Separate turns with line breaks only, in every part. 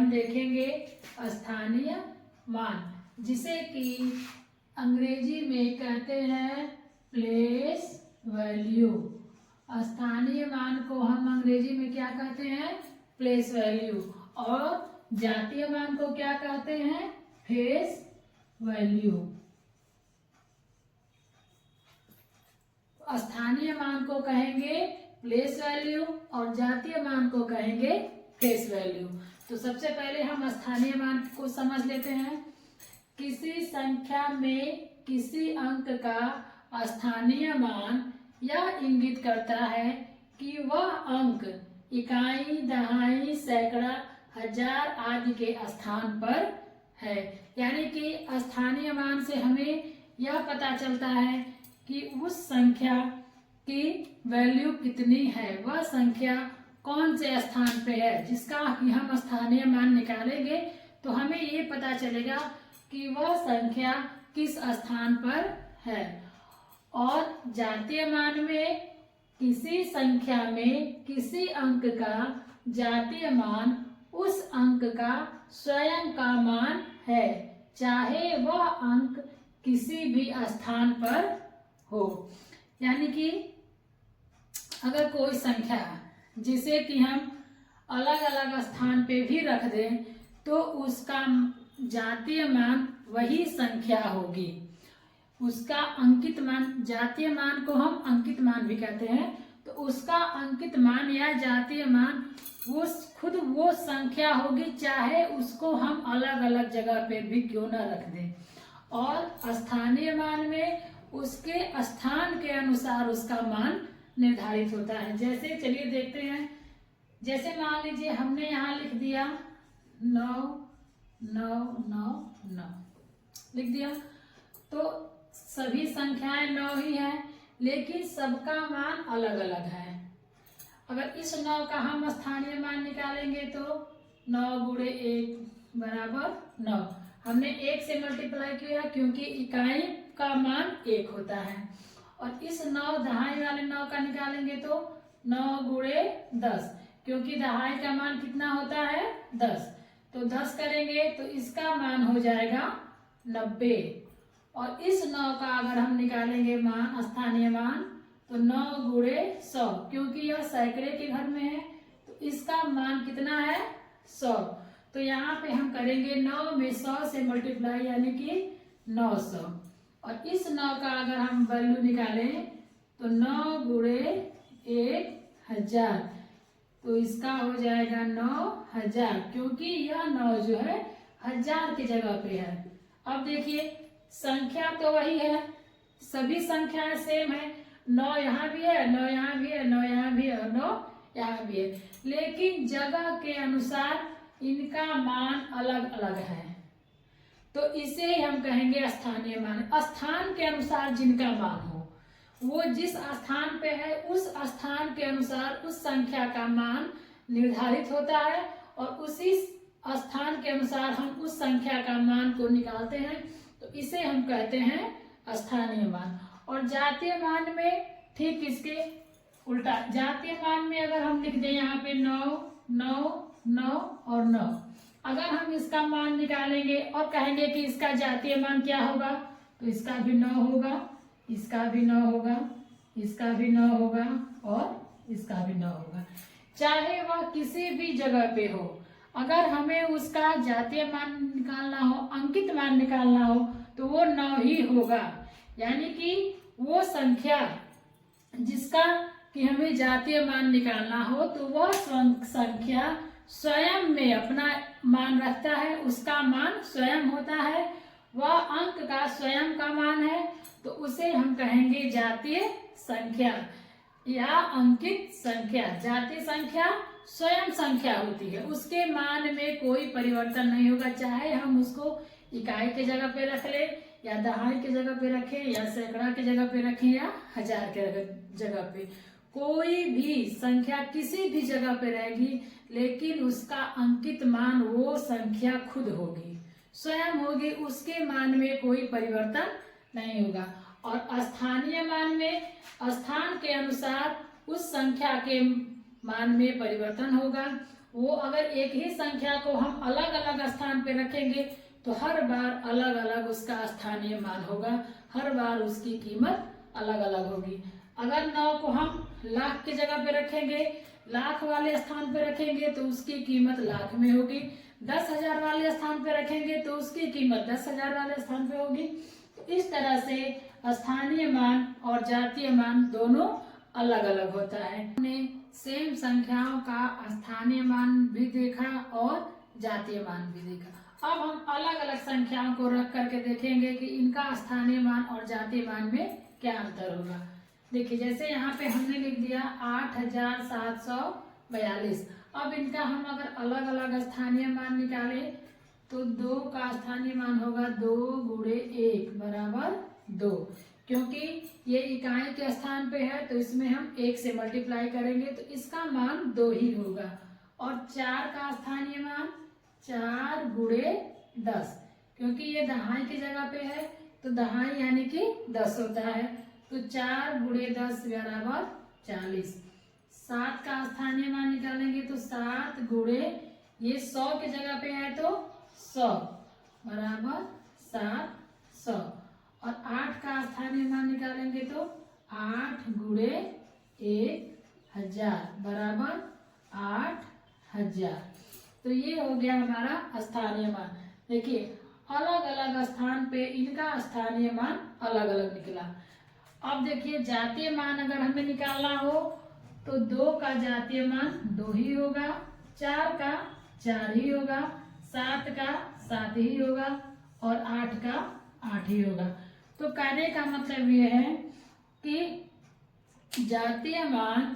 हम देखेंगे स्थानीय मान, जिसे कि अंग्रेजी में कहते हैं प्लेस वैल्यू। स्थानीय मान को हम अंग्रेजी में क्या कहते हैं? Place value. और जातीय मान को क्या कहते हैं? Face value. स्थानीय मान को कहेंगे प्लेस वैल्यू और जातीय मान को कहेंगे फेस वैल्यू। तो सबसे पहले हम स्थानीय मान को समझ लेते हैं। किसी संख्या में किसी अंक का स्थानीय मान यह इंगित करता है कि वह अंक इकाई, दहाई, सैकड़ा, हजार आदि के स्थान पर है। यानी कि स्थानीय मान से हमें यह पता चलता है कि उस संख्या की वैल्यू कितनी है, वह संख्या कौन से स्थान पे है। जिसका हम स्थानीय मान निकालेंगे तो हमें ये पता चलेगा कि वह संख्या किस स्थान पर है। और जातीय मान में किसी संख्या में किसी अंक का जातीय मान उस अंक का स्वयं का मान है, चाहे वह अंक किसी भी स्थान पर हो। यानी कि अगर कोई संख्या जिसे कि हम अलग अलग स्थान पे भी रख दें तो उसका जातीय मान वही संख्या होगी। उसका अंकित मान, जातीय मान को हम अंकित मान भी कहते हैं, तो उसका अंकित मान या जातीय मान वो खुद वो संख्या होगी, चाहे उसको हम अलग अलग जगह पे भी क्यों न रख दें। और स्थानीय मान में उसके स्थान के अनुसार उसका मान निर्धारित होता है। जैसे चलिए देखते हैं, जैसे मान लीजिए हमने यहाँ लिख दिया 9 9 9 9 लिख दिया, तो सभी संख्याएं 9 ही हैं, लेकिन सबका मान अलग अलग है। अगर इस 9 का हम स्थानीय मान निकालेंगे तो 9 गुणे 1 बराबर 9। हमने 1 से मल्टीप्लाई किया क्योंकि इकाई का मान 1 होता है। और इस 9 दहाई वाले 9 का निकालेंगे तो 9 गुणे 10, क्योंकि दहाई का मान कितना होता है? 10। तो 10 करेंगे तो इसका मान हो जाएगा 90। और इस 9 का अगर हम निकालेंगे मान, स्थानीय मान, तो 9 गुणे 100, क्योंकि यह सैकड़े के घर में है तो इसका मान कितना है? 100। तो यहाँ पे हम करेंगे 9 में 100 से मल्टीप्लाई, यानी कि 900। और इस 9 का अगर हम वैल्यू निकालें तो 9 गुणे 1000, तो इसका हो जाएगा 9000, क्योंकि यह 9 जो है 1000 की जगह पे है। अब देखिए संख्या तो वही है, सभी संख्याएं सेम है। 9 यहाँ भी है, 9 यहाँ भी है, 9 यहाँ भी है और 9 यहाँ भी है, लेकिन जगह के अनुसार इनका मान अलग अलग है। तो इसे ही हम कहेंगे स्थानीय मान। स्थान के अनुसार जिनका मान हो, वो जिस स्थान पे है उस स्थान के अनुसार उस संख्या का मान निर्धारित होता है और उसी स्थान के अनुसार हम उस संख्या का मान को निकालते हैं। तो इसे हम कहते हैं स्थानीय मान। और जातीय मान में ठीक इसके उल्टा, जातीय मान में अगर हम लिख दें यहाँ पे 9 9 9 और 9, अगर हम इसका मान निकालेंगे और कहेंगे कि इसका जातीय मान क्या होगा, तो इसका भी 9 होगा, इसका भी 9 होगा, इसका भी 9 होगा और इसका भी 9 होगा, चाहे वह किसी भी जगह पे हो। अगर हमें उसका जातीय मान निकालना हो, अंकित मान निकालना हो, तो वो 9 ही होगा। यानी कि वो संख्या जिसका कि हमें जातीय मान निकालना हो तो वह संख्या स्वयं में अपना मान रखता है, उसका मान स्वयं होता है, वह अंक का स्वयं का मान है, तो उसे हम कहेंगे जातीय संख्या या अंकित संख्या। जातीय संख्या स्वयं संख्या होती है, उसके मान में कोई परिवर्तन नहीं होगा, चाहे हम उसको इकाई के जगह पे रख ले या दहाई के जगह पे रखें या सैकड़ा के जगह पे रखें या हजार के जगह पे, कोई भी संख्या किसी भी जगह पे रहेगी, लेकिन उसका अंकित मान वो संख्या खुद होगी, स्वयं होगी, उसके मान में कोई परिवर्तन नहीं होगा। और स्थानीय मान में स्थान के अनुसार उस संख्या के मान में परिवर्तन होगा वो अगर एक ही संख्या को हम अलग अलग स्थान पे रखेंगे तो हर बार अलग अलग उसका स्थानीय मान होगा, हर बार उसकी कीमत अलग अलग होगी। अगर 9 को हम लाख की जगह पे रखेंगे, लाख वाले स्थान पे रखेंगे तो उसकी कीमत लाख में होगी। 10,000 वाले स्थान पे रखेंगे तो उसकी कीमत 10,000 वाले स्थान पे होगी। इस तरह से स्थानीय मान और जातीय मान दोनों अलग अलग होता है। हमने सेम संख्याओं का स्थानीय मान भी देखा और जातीय मान भी देखा। अब हम अलग अलग संख्याओं को रख करके देखेंगे कि इनका स्थानीय मान और जातीय मान में क्या अंतर होगा। देखिए, जैसे यहाँ पे हमने लिख दिया 8,742। अब इनका हम अगर अलग अलग स्थानीय मान निकाले तो 2 का स्थानीय मान होगा 2 गुणे 1 बराबर 2, क्योंकि ये इकाई के स्थान पे है तो इसमें हम 1 से मल्टीप्लाई करेंगे तो इसका मान 2 ही होगा। और 4 का स्थानीय मान 4 गुणे 10, क्योंकि ये दहाई की जगह पे है तो दहाई यानी कि 10 होता है तो 4 गुणे 10 बराबर 40। 7 का स्थानीय मान निकालेंगे तो 7 गुणे ये 100 की जगह पे है तो 100 बराबर 700। और 8 का स्थानीय मान निकालेंगे तो 8 गुणे 1000 बराबर 8000। तो ये हो गया हमारा स्थानीय मान। देखिए, अलग अलग स्थान पे इनका स्थानीय मान अलग अलग निकला। अब देखिए, जातीय मान अगर हमें निकालना हो तो 2 का जातीय मान 2 ही होगा, 4 का 4 ही होगा, 7 का 7 ही होगा और 8 का 8 ही होगा। तो कहने का मतलब ये है कि जातीय मान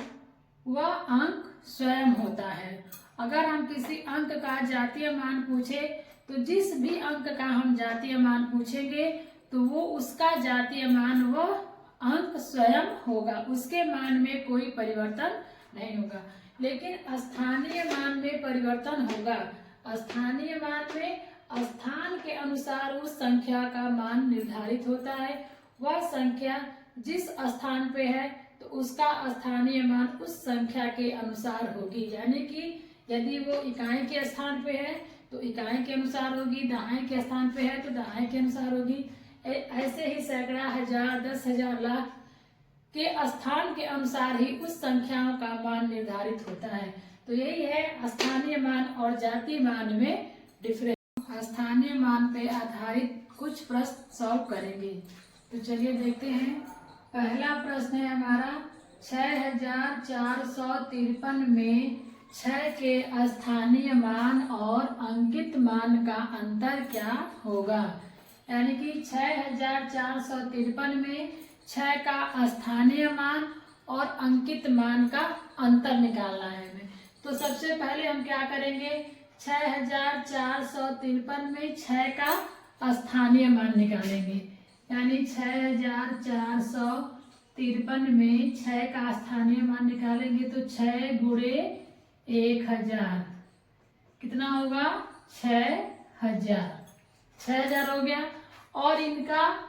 वह अंक स्वयं होता है। अगर हम किसी अंक का जातीय मान पूछे तो जिस भी अंक का हम जातीय मान पूछेंगे तो वो उसका जातीय मान वह अंक स्वयं होगा, उसके मान में कोई परिवर्तन नहीं होगा। लेकिन स्थानीय मान में परिवर्तन होगा। स्थानीय मान में स्थान के अनुसार उस संख्या का मान निर्धारित होता है। वह संख्या जिस स्थान पे है तो उसका स्थानीय मान उस संख्या के अनुसार होगी, यानी कि यदि वो इकाई के स्थान पे है तो इकाई के अनुसार होगी, दहाई के स्थान पे है तो दहाई के अनुसार होगी। ऐसे ही सैकड़ा, हजार, 10,000, लाख के स्थान के अनुसार ही उस संख्याओं का मान निर्धारित होता है। तो यही है स्थानीय मान और जातीय मान में डिफरेंस। स्थानीय मान पे आधारित कुछ प्रश्न सॉल्व करेंगे। तो चलिए देखते हैं। पहला प्रश्न है हमारा 6453 में 6 के स्थानीय मान और अंकित मान का अंतर क्या होगा। यानी कि 6453 में 6 का स्थानीय मान और अंकित मान का अंतर निकालना है हमें। तो सबसे पहले हम क्या करेंगे, 6453 में 6 का स्थानीय मान निकालेंगे। यानी 6453 में 6 का स्थानीय मान निकालेंगे तो 6 गुणे 1000 कितना होगा, 6000। 6000 हो गया। और इनका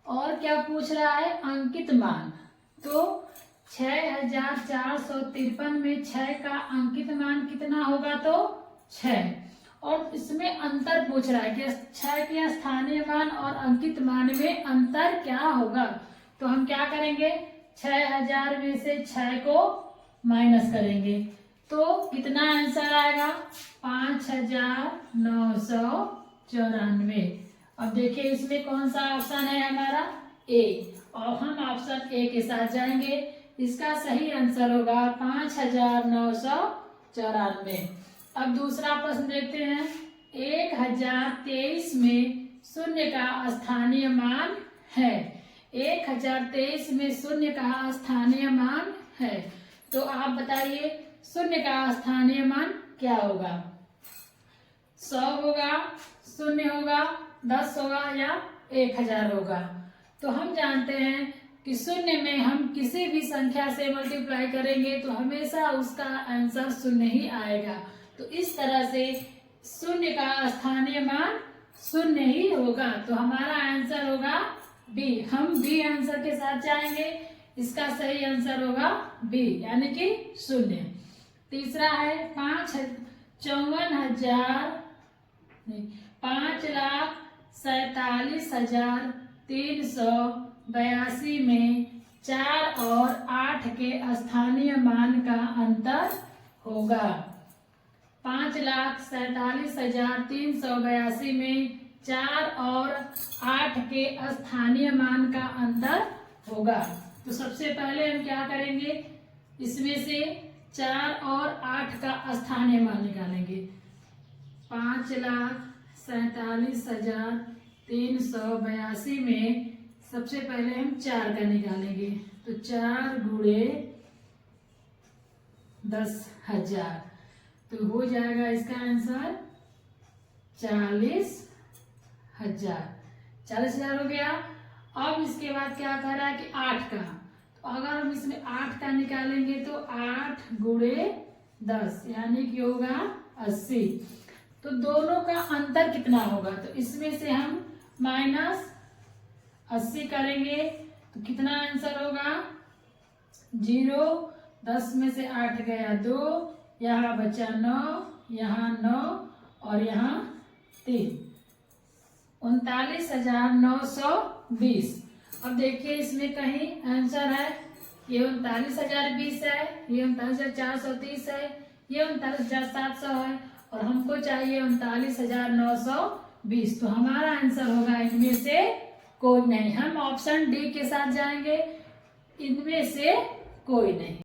और क्या पूछ रहा है, अंकित मान। तो 6453 में 6 का अंकित मान कितना होगा, तो 6। और इसमें अंतर पूछ रहा है कि 6 के स्थानीय मान और अंकित मान में अंतर क्या होगा। तो हम क्या करेंगे, 6000 में से 6 को माइनस करेंगे तो कितना आंसर आएगा, 5994। अब देखिए इसमें कौन सा ऑप्शन है हमारा, ए। और हम ऑप्शन ए के साथ जाएंगे। इसका सही आंसर होगा 5994। अब दूसरा प्रश्न देखते हैं। 1023 में शून्य का स्थानीय मान है। 1023 में शून्य का स्थानीय मान है। तो आप बताइए शून्य का स्थानीय मान क्या होगा, 100 होगा, शून्य होगा, 10 होगा या 1000 होगा। तो हम जानते हैं कि शून्य में हम किसी भी संख्या से मल्टीप्लाई करेंगे तो हमेशा उसका आंसर शून्य ही आएगा। तो इस तरह से शून्य का स्थानीय मान शून्य ही होगा। तो हमारा आंसर होगा बी। हम बी आंसर के साथ जाएंगे। इसका सही आंसर होगा बी, यानी कि शून्य। तीसरा है 5,47,382 में 4 और 8 के स्थानीय मान का अंतर होगा। 5,47,382 में 4 और 8 के स्थानीय मान का अंतर होगा। तो सबसे पहले हम क्या करेंगे, इसमें से 4 और 8 का स्थानीय मान निकालेंगे। 5,47,382 में सबसे पहले हम 4 का निकालेंगे। तो 4 गुणे 10,000 तो हो जाएगा इसका आंसर 40,000। 40,000 हो गया। अब इसके बाद क्या कर रहा है कि 8 का, तो अगर हम इसमें 8 का निकालेंगे तो 8 गुणे 10 यानी कि होगा 80। तो दोनों का अंतर कितना होगा, तो इसमें से हम -80 करेंगे तो कितना आंसर होगा 0। 10 में से 8 गया 2, यहाँ बचा 9, यहाँ 9 और यहाँ 3, 39,920। अब देखिए इसमें कहीं आंसर है, ये 39,020 है, ये 39,430 है, ये 39,700 है और हमको चाहिए 39,920। तो हमारा आंसर होगा इनमें से कोई नहीं। हम ऑप्शन डी के साथ जाएंगे, इनमें से कोई नहीं।